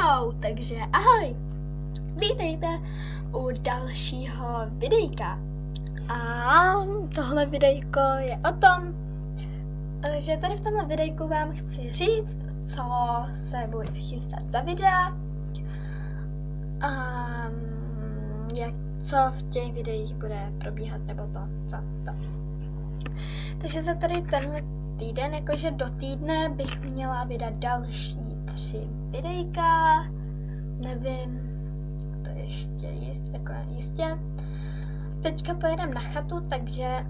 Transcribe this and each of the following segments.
Čau, takže ahoj, vítejte u dalšího videjka. A tohle videjko je o tom, že tady v tomhle videjku vám chci říct, co se bude chystat za videa a co v těch videích bude probíhat, nebo to. Takže za tady tenhle týden, jakože do týdne bych měla vydat další 3 videjka, nevím, to ještě jako jistě. Teďka pojedem na chatu, takže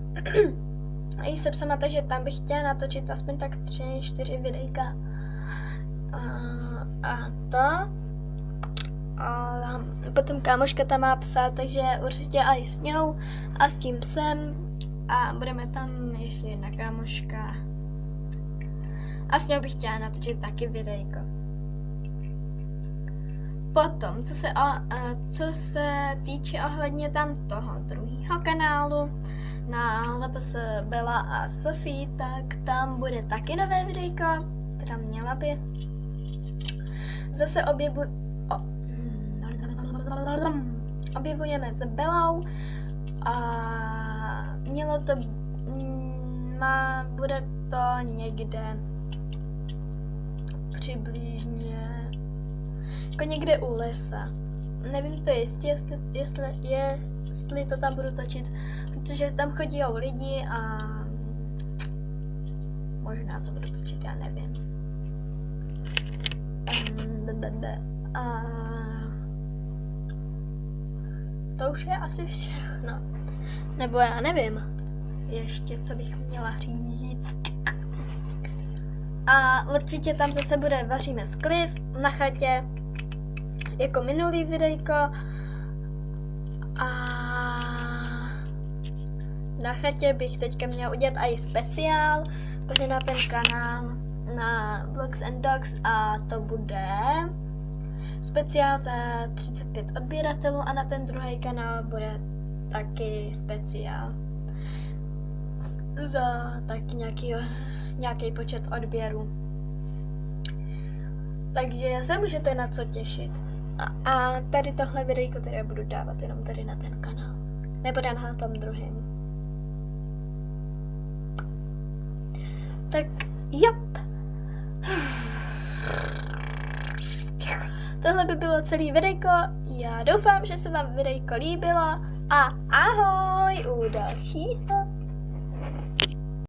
jsem sama, takže tam bych chtěla natočit aspoň tak 3-4 videjka a to. A potom kámoška tam má psa, takže určitě i s ňou a s tím psem a budeme tam ještě jedna kámoška. A s ňou bych chtěla natočit taky videjko. Potom, co se týče ohledně tam toho druhého kanálu na LPS Bela a Sofie, tak tam bude taky nové videjko, teda měla by. Zase objevujeme s Belou a mělo to, bude to někde přibližně jako někde u lesa. Nevím to jistě, jestli to tam budu točit, protože tam chodí lidi a možná to budu točit, já nevím. A to už je asi všechno. Nebo já nevím ještě, co bych měla říct. A určitě tam zase vaříme skliz na chatě, jako minulý videjko. A na chatě bych teďka měla udělat i speciál, bude na ten kanál, na Vlogs and Dogs, a to bude speciál za 35 odběratelů a na ten druhý kanál bude taky speciál za taky nějaký počet odběrů. Takže se můžete na co těšit. A tady tohle videjko teda budu dávat jenom tady na ten kanál. Nebo na tom druhém. Tak jo. Tohle by bylo celý videjko. Já doufám, že se vám videjko líbilo. A ahoj u dalšího.